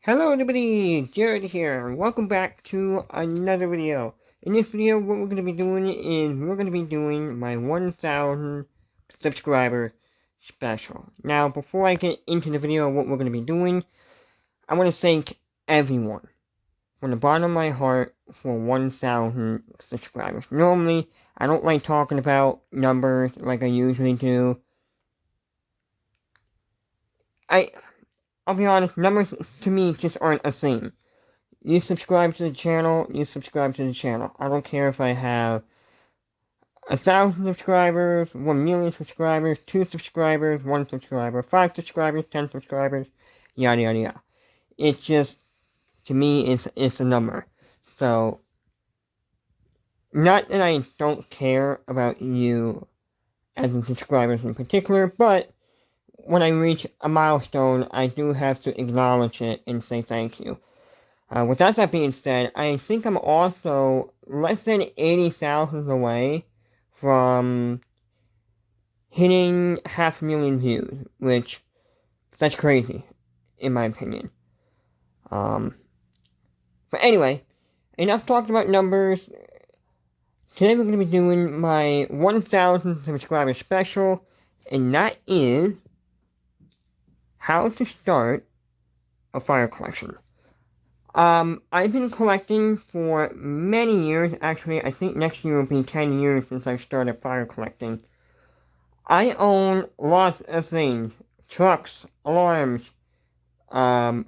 Hello everybody, Jared here. Welcome back to another video. In this video, what we're going to be doing is we're going to be doing my 1,000 subscriber special. Now, before I get into the video of what we're going to be doing, I want to thank everyone from the bottom of my heart for 1,000 subscribers. Normally, I don't like talking about numbers like I usually do. I'll be honest, numbers to me just aren't a thing. You subscribe to the channel, you subscribe to the channel. I don't care if I have 1,000 subscribers, 1,000,000 subscribers, 2 subscribers, 1 subscriber, 5 subscribers, 10 subscribers, yada yada yada. It's just, to me, it's a number. So, not that I don't care about you as in subscribers in particular, but when I reach a milestone, I do have to acknowledge it and say thank you. With that being said, I think I'm also less than 80,000 away from hitting 500,000 views, which, that's crazy, in my opinion. But anyway, enough talked about numbers. Today we're going to be doing my 1,000 subscriber special, and that is how to start a fire collection. I've been collecting for many years. Actually, I think next year will be 10 years since I started fire collecting. I own lots of things. Trucks, alarms,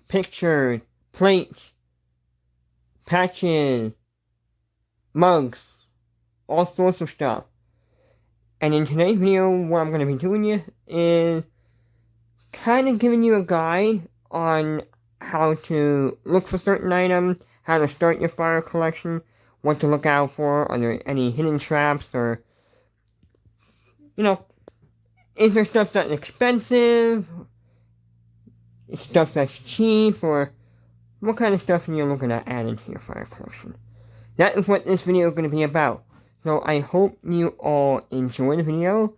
pictures, plates, patches, mugs, all sorts of stuff. And in today's video, what I'm going to be doing is kind of giving you a guide on how to look for certain items, how to start your fire collection, what to look out for, are there any hidden traps, or, is there stuff that's expensive, stuff that's cheap, or what kind of stuff are you looking at add into your fire collection. That is what this video is going to be about. So I hope you all enjoy the video,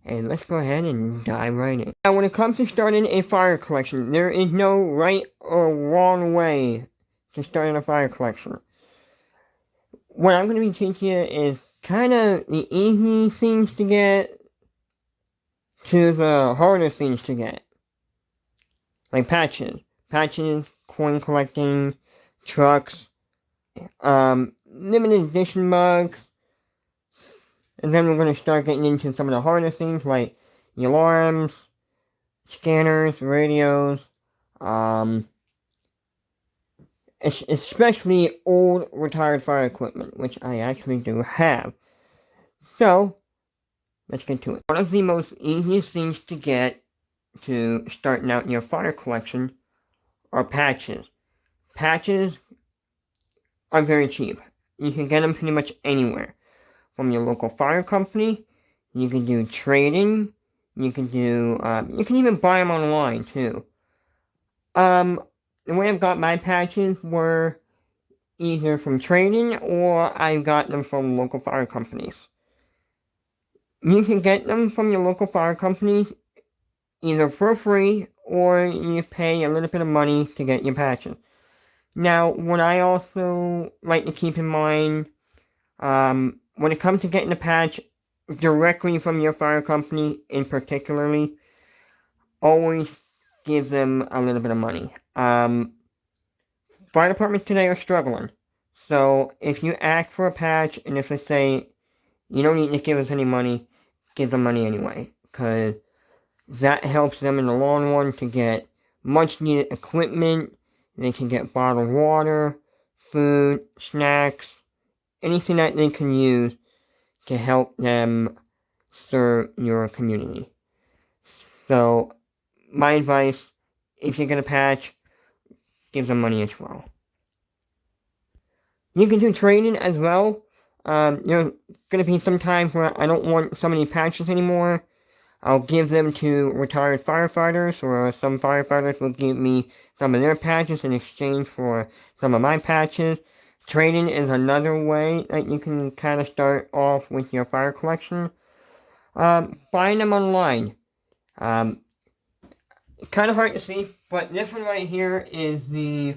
and let's go ahead and dive right in. Now, when it comes to starting a fire collection, there is no right or wrong way to start a fire collection. What I'm going to be teaching you is kind of the easy things to get to the harder things to get. Like patches, coin collecting, trucks, limited edition mugs. And then we're going to start getting into some of the harder things like the alarms, scanners, radios, especially old retired fire equipment, which I actually do have. So, let's get to it. One of the most easiest things to get to starting out your fire collection are patches. Patches are very cheap. You can get them pretty much anywhere. From your local fire company, you can do trading, you can even buy them online too. The way I've got my patches were either from trading or I got them from local fire companies. You can get them from your local fire companies either for free or you pay a little bit of money to get your patches. Now, what I also like to keep in mind, when it comes to getting a patch directly from your fire company, in particularly, always give them a little bit of money. Fire departments today are struggling. So, if you ask for a patch, and if they say, you don't need to give us any money, give them money anyway. Because that helps them in the long run to get much needed equipment. They can get bottled water, food, snacks, anything that they can use to help them serve your community. So, my advice, if you're going to patch, give them money as well. You can do trading as well. There's going to be some times where I don't want so many patches anymore. I'll give them to retired firefighters, or some firefighters will give me some of their patches in exchange for some of my patches. Trading is another way that you can kind of start off with your fire collection. Buying them online. kind of hard to see, but this one right here is the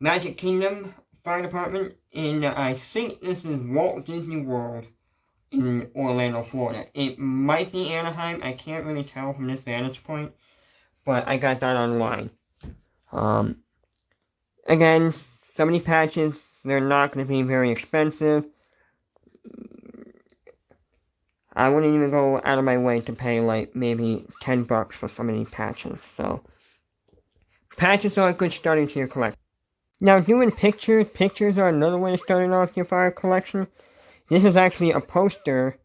Magic Kingdom Fire Department, and I think this is Walt Disney World in Orlando, Florida. It might be Anaheim, I can't really tell from this vantage point, but I got that online. Again, some of these patches, they're not going to be very expensive. I wouldn't even go out of my way to pay like maybe $10 for some of these patches. So, patches are a good starting to your collection. Now, doing pictures are another way of starting off your fire collection. This is actually a poster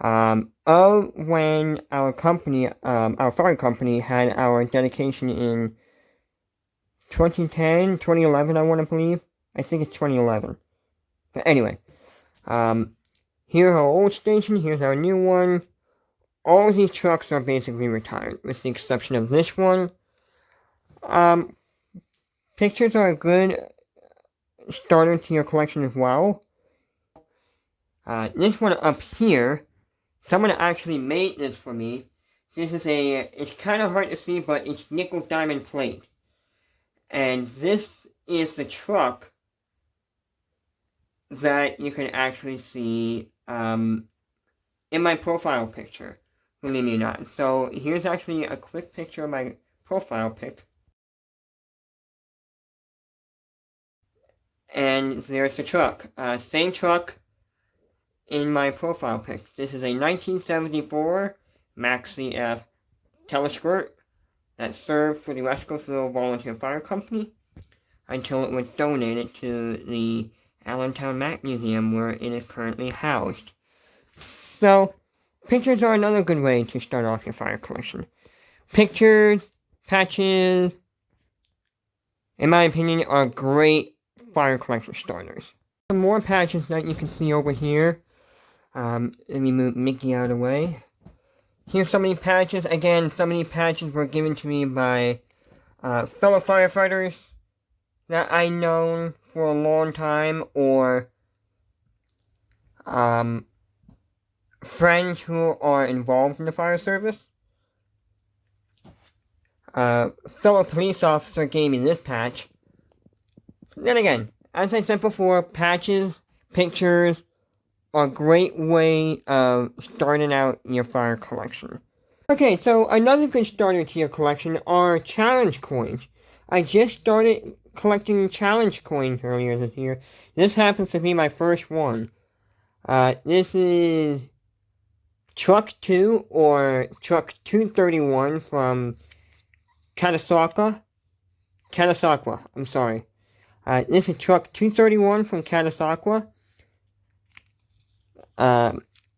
of when our company, our fire company, had our dedication in 2010, 2011, I want to believe. I think it's 2011. But anyway, here's our old station, here's our new one. All of these trucks are basically retired, with the exception of this one. Pictures are a good starter to your collection as well. This one up here, someone actually made this for me. This is it's kind of hard to see, but it's nickel diamond plate. And this is the truck that you can actually see in my profile picture, believe me or not. So here's actually a quick picture of my profile pic. And there's the truck. Same truck in my profile pic. This is a 1974 Maxi F Teleskirt that served for the Wescoville Volunteer Fire Company until it was donated to the Allentown Mac Museum, where it is currently housed. So, pictures are another good way to start off your fire collection. Pictures, patches, in my opinion, are great fire collection starters. Some more patches that you can see over here. Let me move Mickey out of the way. Here's some of these patches. Again, some of these patches were given to me by fellow firefighters that I known for a long time, or friends who are involved in the fire service. Fellow police officer gave me this patch. Then again, as I said before, patches, pictures, are a great way of starting out your fire collection. Okay, so another good starter to your collection are challenge coins. I just started collecting challenge coins earlier this year. This happens to be my first one. This is Truck 2, or Truck 231 from Catasauqua, I'm sorry. This is Truck 231 from Catasauqua.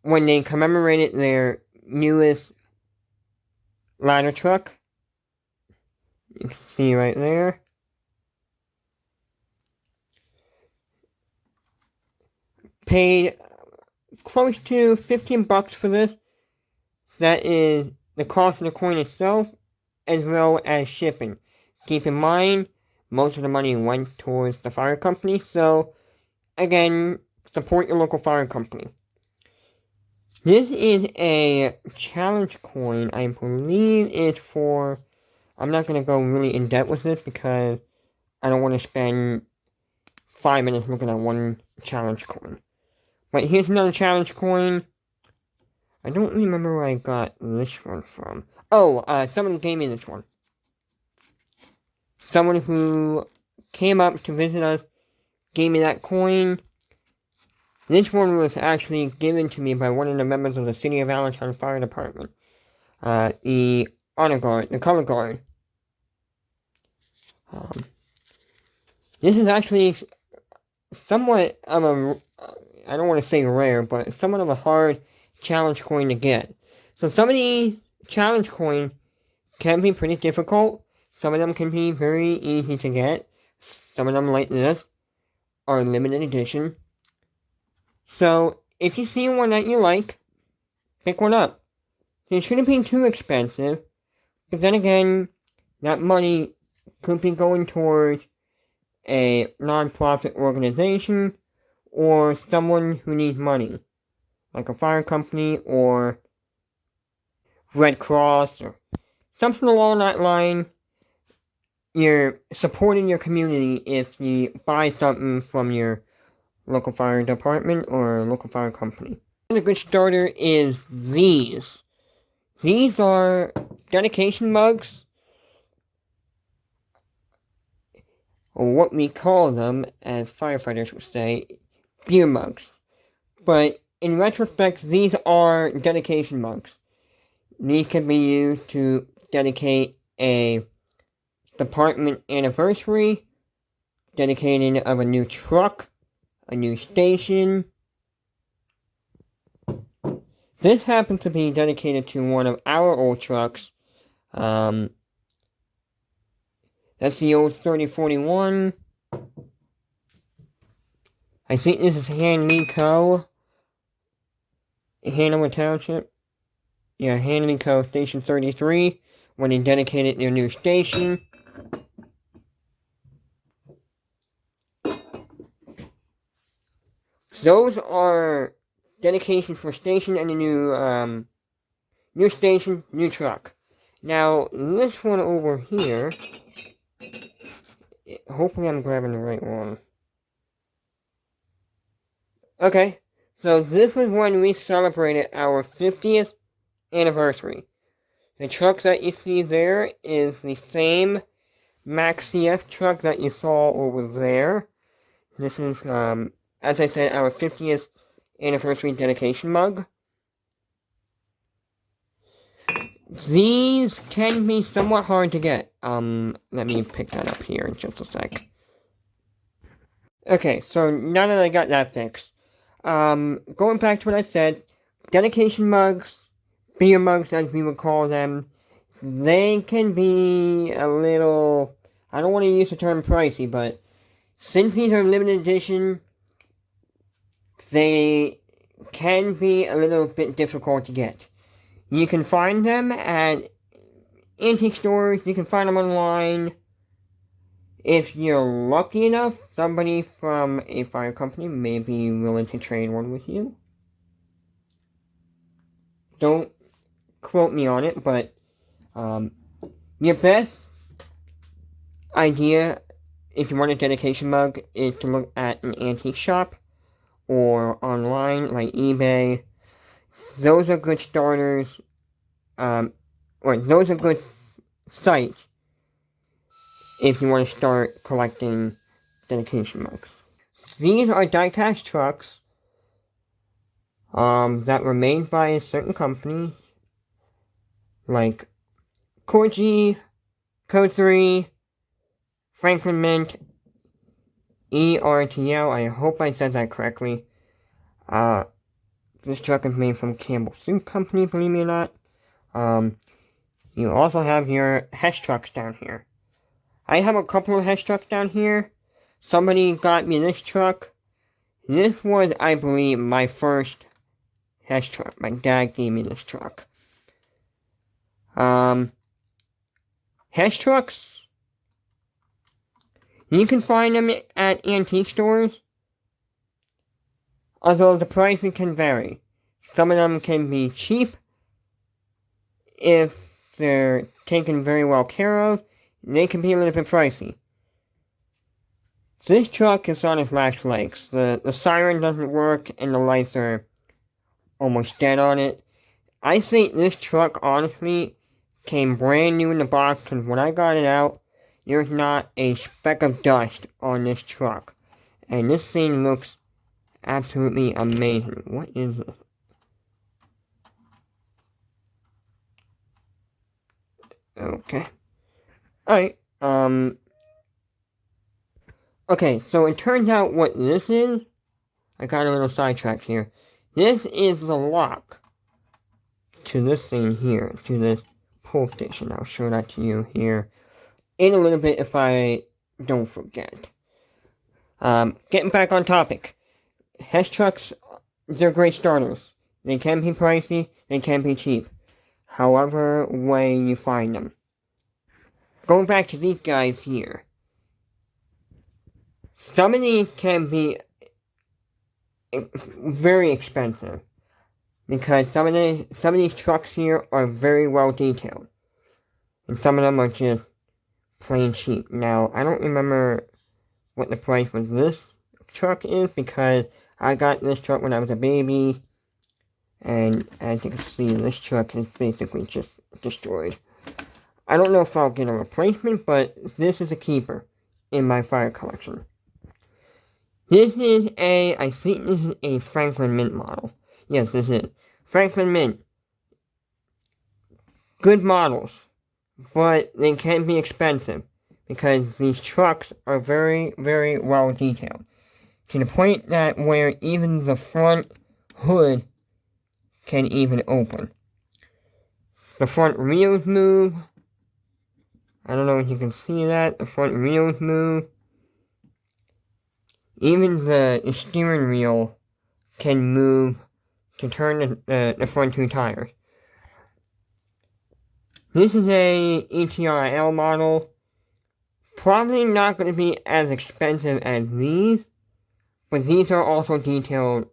When they commemorated their newest ladder truck. You can see right there. Paid close to $15 for this. That is the cost of the coin itself, as well as shipping. Keep in mind, most of the money went towards the fire company, so again, support your local fire company. This is a challenge coin, I believe it's for, I'm not going to go really in depth with this because I don't want to spend 5 minutes looking at one challenge coin. But here's another challenge coin. I don't remember where I got this one from. Oh, someone gave me this one. Someone who came up to visit us gave me that coin. This one was actually given to me by one of the members of the City of Allentown Fire Department. The Honor Guard, the Color Guard. This is actually somewhat of a, I don't want to say rare, but somewhat of a hard challenge coin to get. So some of these challenge coins can be pretty difficult. Some of them can be very easy to get. Some of them, like this, are limited edition. So, if you see one that you like, pick one up. It shouldn't be too expensive, but then again, that money could be going towards a non-profit organization or someone who needs money, like a fire company or Red Cross or something along that line. You're supporting your community if you buy something from your local fire department or local fire company. Another good starter is these. These are dedication mugs, or what we call them, as firefighters would say, beer mugs. But in retrospect, these are dedication mugs. These can be used to dedicate a department anniversary, dedicating of a new truck, a new station. This happens to be dedicated to one of our old trucks. That's the old 3041. I think this is Hanley Co. Hanover Township. Yeah, Hanley Co. Station 33, when they dedicated their new station. Those are dedications for station and a new station, new truck. Now, this one over here, hopefully I'm grabbing the right one. Okay, so this was when we celebrated our 50th anniversary. The truck that you see there is the same Max CF truck that you saw over there. This is, as I said, our 50th anniversary dedication mug. These can be somewhat hard to get. Let me pick that up here in just a sec. Okay, so now that I got that fixed, going back to what I said, dedication mugs, beer mugs as we would call them, they can be a little, I don't want to use the term pricey, but since these are limited edition, they can be a little bit difficult to get. You can find them at antique stores, you can find them online. If you're lucky enough, somebody from a fire company may be willing to trade one with you. Don't quote me on it, but your best idea if you want a dedication mug is to look at an antique shop or online like eBay. Those are good starters, or those are good sites if you want to start collecting dedication mugs. These are die-cast trucks that were made by a certain company like Corgi, Code 3, Franklin Mint, ERTL. I hope I said that correctly. This truck is made from Campbell Soup Company, believe me or not. You also have your Hess trucks down here. I have a couple of Hess trucks down here. Somebody got me this truck. This was, I believe, my first Hess truck. My dad gave me this truck. Hess trucks, you can find them at antique stores, although the pricing can vary. Some of them can be cheap if they're taken very well care of. They can be a little bit pricey. This truck is on its last legs. The siren doesn't work and the lights are almost dead on it. I think this truck, honestly, came brand new in the box because when I got it out, there's not a speck of dust on this truck. And this thing looks absolutely amazing. What is this? Okay. Alright, okay, so it turns out what this is, I got a little sidetracked here. This is the lock to this thing here, to this pull station. I'll show that to you here in a little bit if I don't forget. Getting back on topic. Hess trucks, they're great starters. They can be pricey, they can be cheap. However way you find them. Going back to these guys here. Some of these can be very expensive. Because some of these trucks here are very well detailed. and some of them are just plain cheap. Now, I don't remember what the price of this truck is because I got this truck when I was a baby, and as you can see, this truck is basically just destroyed. I don't know if I'll get a replacement, but this is a keeper in my fire collection. This is I think this is a Franklin Mint model. Yes, this is. Franklin Mint. Good models, but they can be expensive because these trucks are very, very well detailed. To the point that where even the front hood can even open. The front wheels move. I don't know if you can see that. The front wheels move. Even the steering wheel can move to turn the front two tires. This is a ETRL model. Probably not going to be as expensive as these, but these are also detailed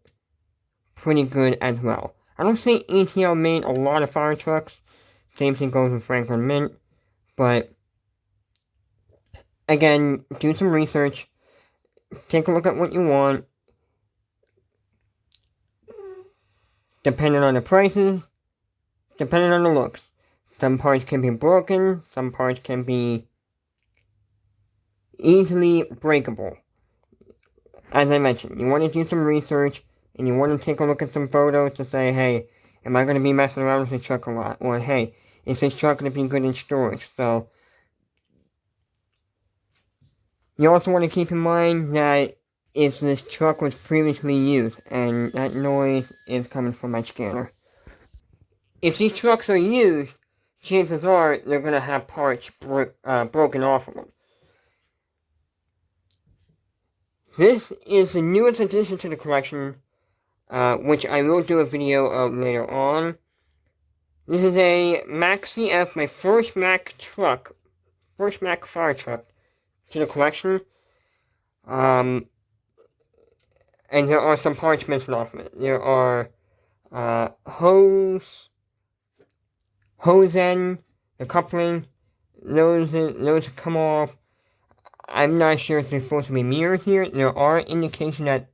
pretty good as well. I don't think ETL made a lot of fire trucks. Same thing goes with Franklin Mint. But, again, do some research. Take a look at what you want. Depending on the prices, depending on the looks. Some parts can be broken, some parts can be easily breakable. As I mentioned, you want to do some research, and you want to take a look at some photos to say, hey, am I going to be messing around with this truck a lot? Or, hey, is this truck going to be good in storage? So, you also want to keep in mind that if this truck was previously used, and that noise is coming from my scanner. If these trucks are used, chances are they're going to have parts broken off of them. This is the newest addition to the collection, which I will do a video of later on. This is a Mack CF, my first Mack fire truck to the collection. And there are some parts missing off of it. There are hose end, the coupling, those come off. I'm not sure if there's supposed to be mirrors here. There are indications that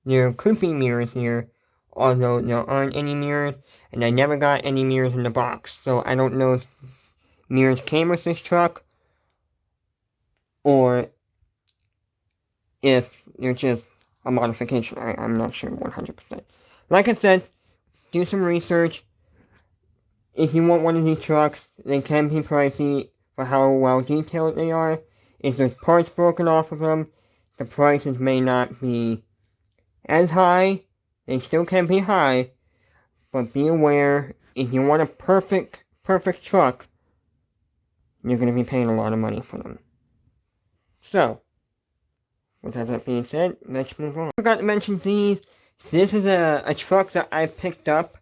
there could be mirrors here, although there aren't any mirrors, and I never got any mirrors in the box, so I don't know if mirrors came with this truck, or if they're just a modification. I'm not sure 100%. Like I said, do some research. If you want one of these trucks, they can be pricey for how well detailed they are. If there's parts broken off of them, the prices may not be as high. They still can be high, but be aware, if you want a perfect truck, you're going to be paying a lot of money for them. So, with that being said, let's move on. I forgot to mention these. This is a truck that I picked up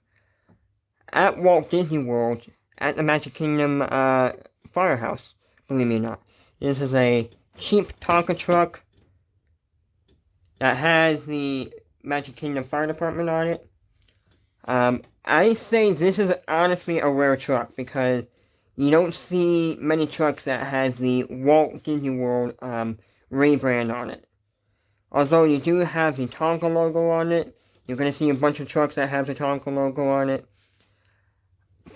at Walt Disney World at the Magic Kingdom Firehouse, believe me or not. This is a cheap Tonka truck that has the Magic Kingdom Fire Department on it. I say this is honestly a rare truck because you don't see many trucks that has the Walt Disney World Ray brand on it. Although you do have the Tonka logo on it, you're going to see a bunch of trucks that have the Tonka logo on it.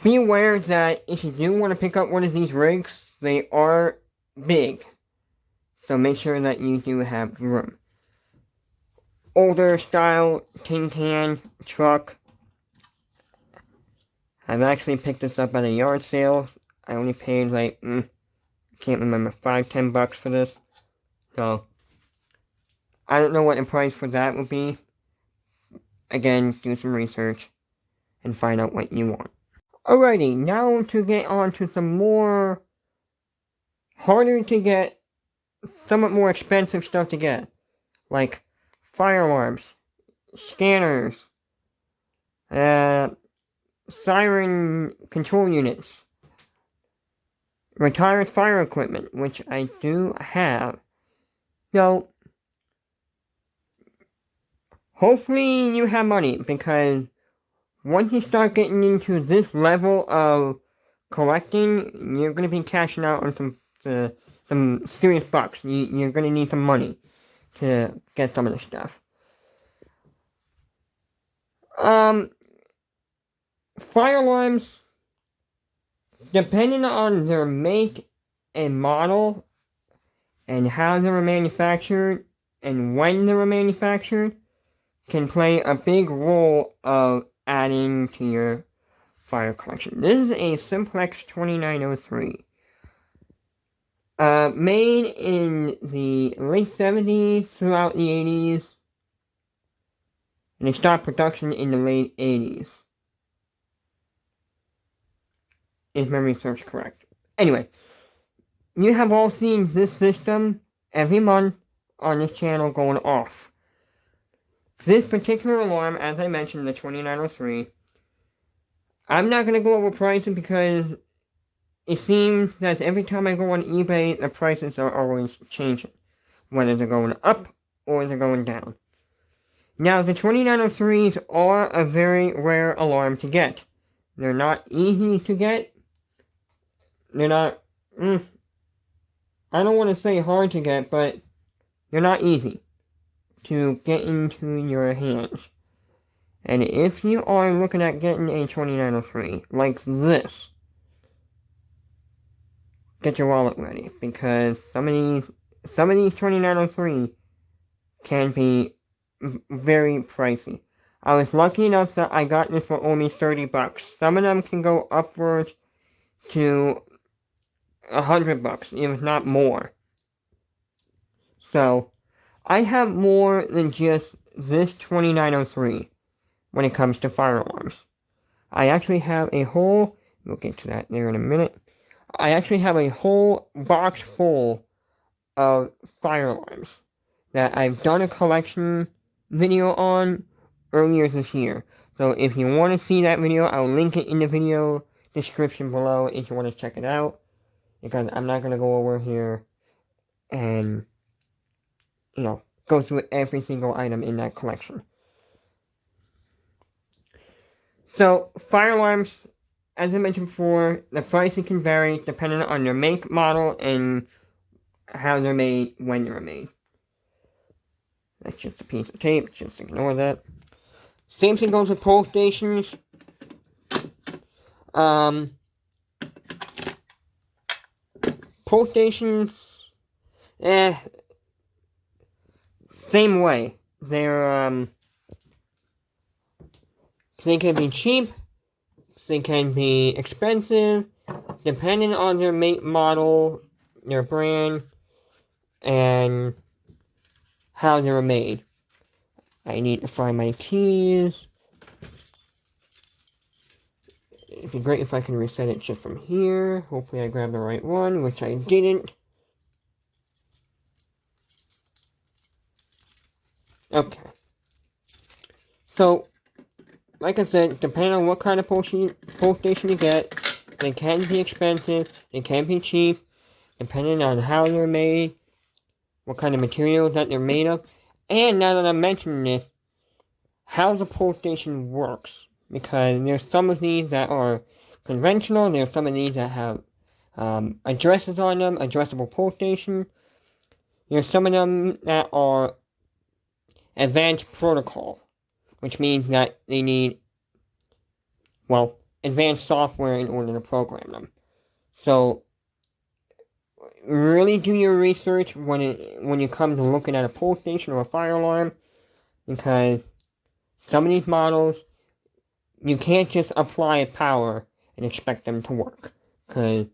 Be aware that if you do want to pick up one of these rigs, they are big. So make sure that you do have room. Older style tin can truck. I've actually picked this up at a yard sale. I only paid like, can't remember, $5-10 for this. So, I don't know what the price for that would be. Again, do some research and find out what you want. Alrighty, now to get on to some more harder to get, somewhat more expensive stuff to get. Like fire alarms, scanners, siren control units, retired fire equipment, which I do have. So, hopefully you have money, because once you start getting into this level of collecting, you're going to be cashing out on some serious bucks. You're going to need some money to get some of the stuff. Fire alarms, depending on their make and model and how they were manufactured and when they were manufactured, can play a big role of adding to your fire collection. This is a Simplex 2903. Made in the late 70s throughout the 80s. And they stopped production in the late 80s. Is my research correct? Anyway, you have all seen this system every month on this channel going off. This particular alarm, as I mentioned, the 2903, I'm not going to go over prices because it seems that every time I go on eBay, the prices are always changing. Whether they're going up or they're going down. Now, the 2903s are a very rare alarm to get. They're not easy to get. They're not, I don't want to say hard to get, but they're not easy to get into your hands. And if you are looking at getting a 2903 like this, get your wallet ready, because some of these 2903 can be very pricey. I was lucky enough that I got this for only $30. Some of them can go upwards to $100, if not more. So, I have more than just this 2903 when it comes to fire alarms. I actually have a whole, we'll get to that there in a minute. I actually have a whole box full of fire alarms that I've done a collection video on earlier this year. So if you want to see that video, I'll link it in the video description below if you want to check it out. Because I'm not going to go over here and, go through every single item in that collection. So, fire alarms, as I mentioned before, the pricing can vary depending on their make, model, and how they're made, when they're made. That's just a piece of tape, just ignore that. Same thing goes with pole stations. Pole stations, same way. They can be cheap, they can be expensive, depending on their make, model, their brand, and how they were made. I need to find my keys. It'd be great if I can reset it just from here. Hopefully I grabbed the right one, which I didn't. Okay. So, like I said, depending on what kind of pole station you get, they can be expensive, they can be cheap, depending on how they're made, what kind of materials that they're made of, and now that I'm mentioning this, how the pole station works. Because there's some of these that are conventional, there's some of these that have addresses on them, addressable pole station. There's some of them that are advanced protocol, which means that they need, advanced software in order to program them. So, really do your research when you come to looking at a pole station or a fire alarm, because some of these models, you can't just apply power and expect them to work, because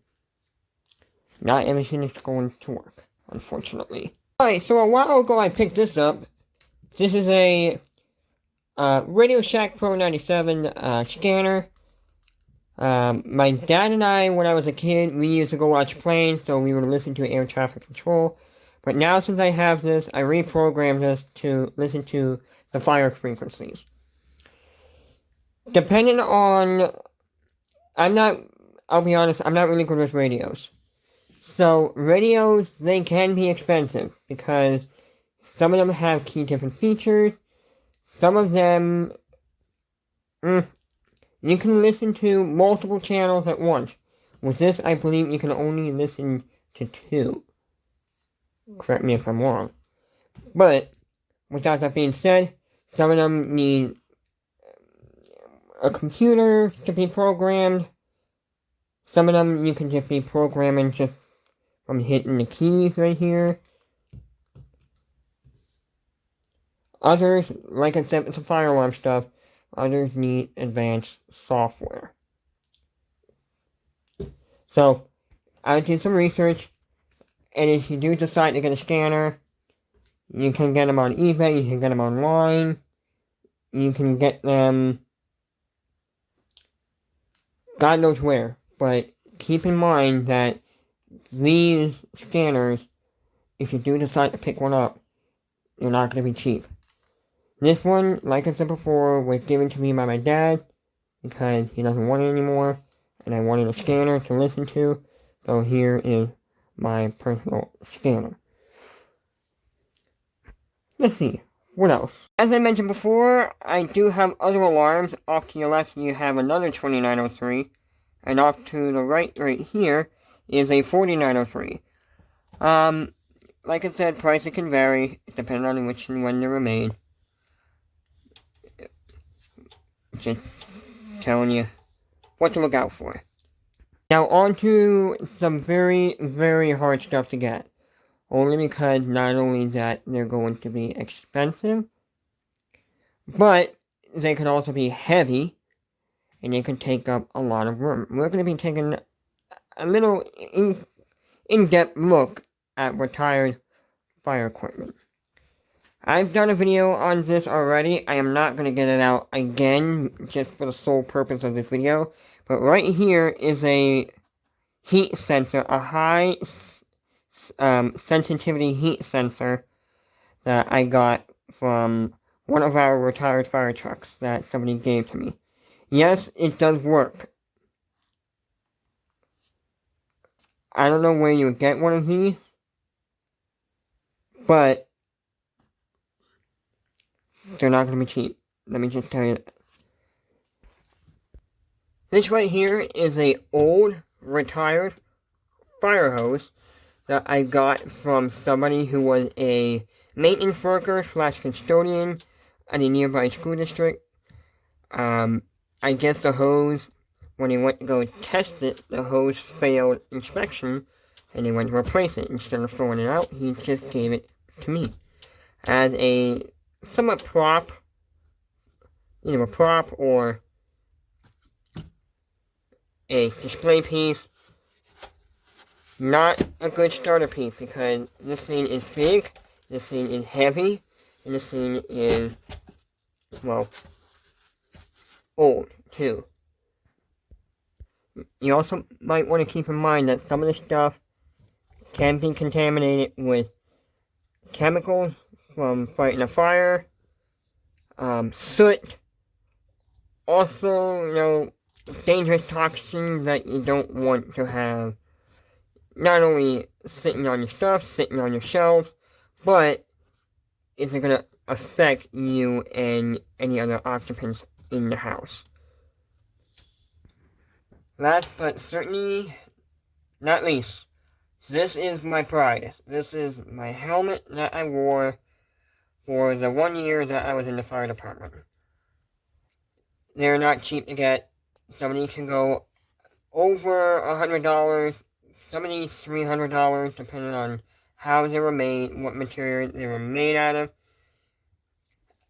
not everything is going to work, unfortunately. Alright, so a while ago I picked this up. This is a Radio Shack Pro 97 scanner. My dad and I, when I was a kid, we used to go watch planes, so we would listen to air traffic control. But now, since I have this, I reprogrammed this to listen to the fire frequencies. Depending on, I'll be honest, I'm not really good with radios. So, radios, they can be expensive, because some of them have key different features. Some of them, you can listen to multiple channels at once, With this, I believe you can only listen to 2. Correct me if I'm wrong. But, without that being said, some of them need a computer to be programmed. Some of them you can just be programming just from hitting the keys right here. Others, like I said with the fire alarm stuff, others need advanced software. So, I did some research, and if you do decide to get a scanner, you can get them on eBay, you can get them online, you can get them God knows where, but keep in mind that these scanners, if you do decide to pick one up, they're not going to be cheap. This one, like I said before, was given to me by my dad because he doesn't want it anymore, and I wanted a scanner to listen to, so here is my personal scanner. Let's see, what else? As I mentioned before, I do have other alarms. Off to your left, you have another 2903, and off to the right here, is a 4903. Like I said, prices can vary, depending on which and when they were made. Just telling you what to look out for. Now on to some very, very hard stuff to get. Only because not only that they're going to be expensive, but they can also be heavy, and they can take up a lot of room. We're going to be taking a little in-depth look at retired fire equipment. I've done a video on this already. I am not going to get it out again, just for the sole purpose of this video. But right here is a heat sensor, a high sensitivity heat sensor that I got from one of our retired fire trucks that somebody gave to me. Yes, it does work. I don't know where you would get one of these, but they're not going to be cheap. Let me just tell you that. This right here is a old, retired fire hose that I got from somebody who was a maintenance worker / custodian at a nearby school district. I guess the hose, when he went to go test it, the hose failed inspection, and he went to replace it. Instead of throwing it out, he just gave it to me as a somewhat prop, either a prop or a display piece. Not a good starter piece because this thing is big, this thing is heavy, and this thing is, well, old too. You also might want to keep in mind that some of the stuff can be contaminated with chemicals from fighting a fire, soot, also, dangerous toxins that you don't want to have not only sitting on your stuff, sitting on your shelves, but is it going to affect you and any other occupants in the house. Last but certainly not least, this is my pride. This is my helmet that I wore for the 1 year that I was in the fire department. They're not cheap to get. Some of these can go over $100, some of these $300, depending on how they were made, what material they were made out of.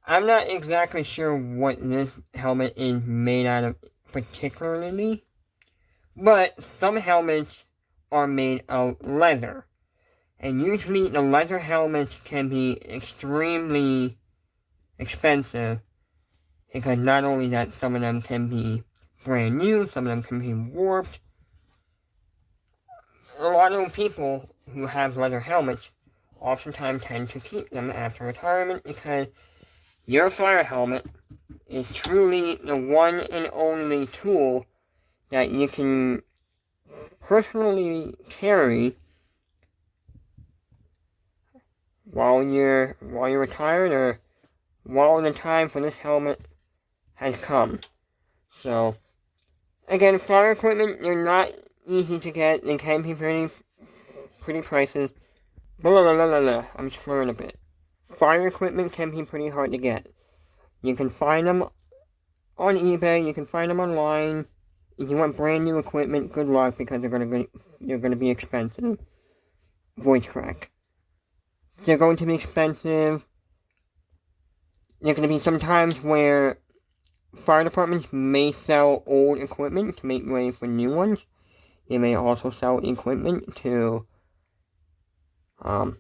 I'm not exactly sure what this helmet is made out of particularly, but some helmets are made of leather. And usually the leather helmets can be extremely expensive, because not only that, some of them can be brand new, some of them can be warped. A lot of people who have leather helmets oftentimes tend to keep them after retirement because your fire helmet is truly the one and only tool that you can personally carry while you're retired, or while the time for this helmet has come. So, again, fire equipment, they're not easy to get. They can be pretty pricey. Blah, blah, blah, blah, blah. I'm slurring a bit. Fire equipment can be pretty hard to get. You can find them on eBay. You can find them online. If you want brand new equipment, good luck because they're gonna be expensive. Voice crack. They're going to be expensive. There are going to be some times where fire departments may sell old equipment to make way for new ones. They may also sell equipment to not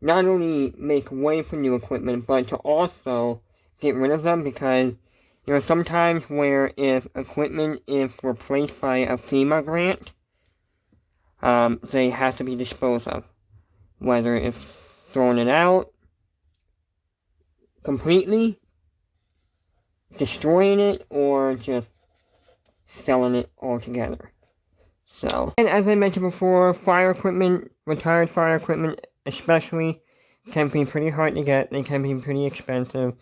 only make way for new equipment, but to also get rid of them, because there are some times where if equipment is replaced by a FEMA grant, they have to be disposed of. Whether it's throwing it out completely, destroying it, or just selling it altogether. So, and as I mentioned before, fire equipment, retired fire equipment especially, can be pretty hard to get. They can be pretty expensive.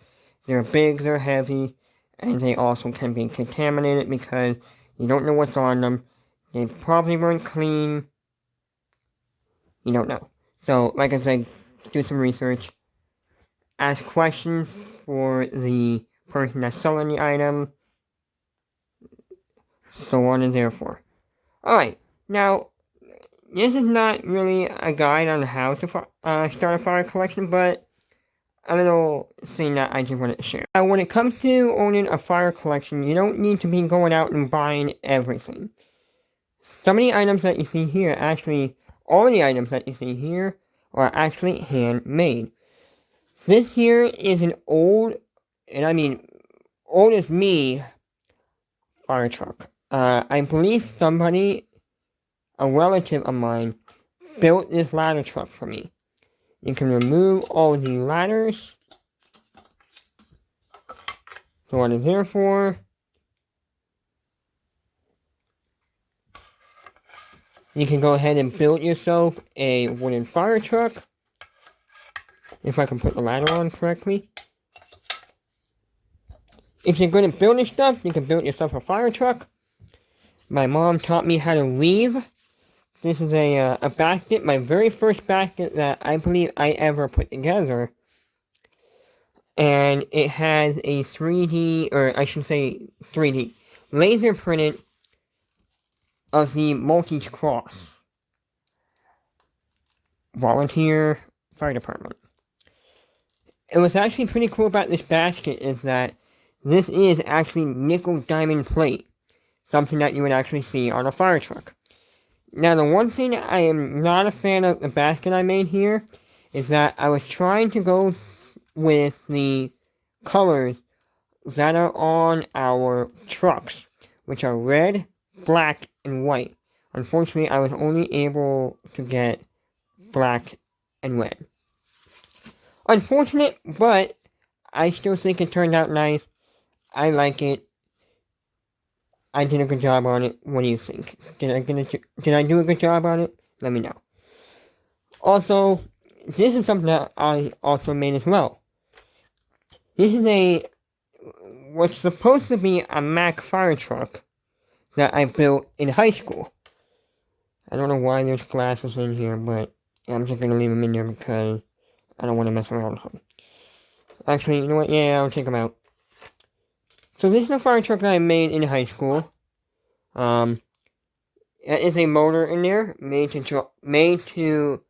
They're big, they're heavy, and they also can be contaminated because you don't know what's on them. They probably weren't clean. You don't know. So, like I said, do some research. Ask questions for the person that's selling the item. So on and therefore. Alright, now, this is not really a guide on how to start a fire collection, but a little thing that I just wanted to share. Now, when it comes to owning a fire collection, you don't need to be going out and buying everything. Some of the items that you see here, actually, all the items that you see here, are actually handmade. This here is an old, and I mean, old as me, fire truck. I believe somebody, a relative of mine, built this ladder truck for me. You can remove all the ladders. So what is here for? You can go ahead and build yourself a wooden fire truck. If I can put the ladder on correctly. If you're good at building stuff, you can build yourself a fire truck. My mom taught me how to weave. This is a basket, my very first basket that I believe I ever put together. And it has a 3D, or I should say 3D, laser printed of the Maltese Cross. Volunteer Fire Department. And what's actually pretty cool about this basket is that this is actually nickel diamond plate. Something that you would actually see on a fire truck. Now, the one thing I am not a fan of the basket I made here is that I was trying to go with the colors that are on our trucks, which are red, black, and white. Unfortunately, I was only able to get black and red. Unfortunate, but I still think it turned out nice. I like it. I did a good job on it. What do you think? Did I do a good job on it? Let me know. Also, this is something that I also made as well. This is what's supposed to be a Mack fire truck that I built in high school. I don't know why there's glasses in here, but I'm just going to leave them in there because I don't want to mess around with them. Actually, you know what? Yeah, I'll take them out. So this is a fire truck that I made in high school. There is a motor in there made to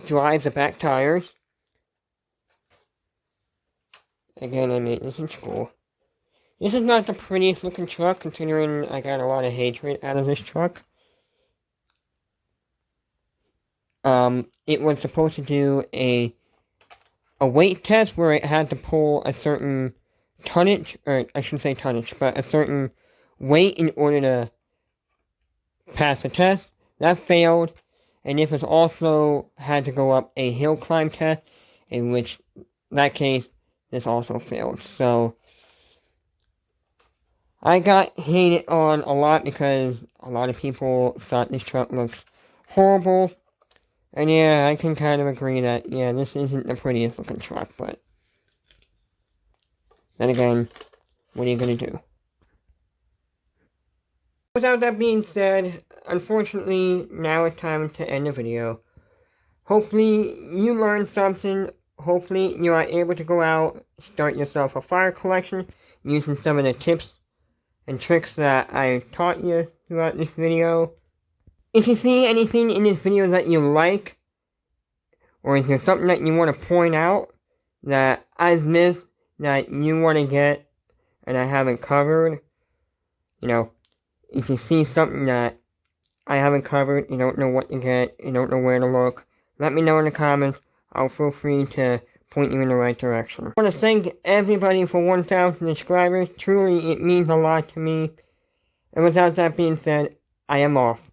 drive the back tires. Again, I made this in school. This is not the prettiest looking truck, considering I got a lot of hatred out of this truck. It was supposed to do a weight test where it had to pull a certain tonnage, or I shouldn't say tonnage, but a certain weight in order to pass the test. That failed, and it was also had to go up a hill climb test, in which, in that case, this also failed. So, I got hated on a lot because a lot of people thought this truck looks horrible. And yeah, I can kind of agree that, yeah, this isn't the prettiest looking truck, but then again, what are you gonna do? Without that being said, unfortunately, now it's time to end the video. Hopefully, you learned something. Hopefully, you are able to go out, start yourself a fire collection using some of the tips and tricks that I taught you throughout this video. If you see anything in this video that you like, or is there something that you want to point out that I've missed that you want to get and I haven't covered, if you see something that I haven't covered, you don't know what to get, you don't know where to look, let me know in the comments. I'll feel free to point you in the right direction. I want to thank everybody for 1,000 subscribers. Truly, it means a lot to me. And without that being said, I am off.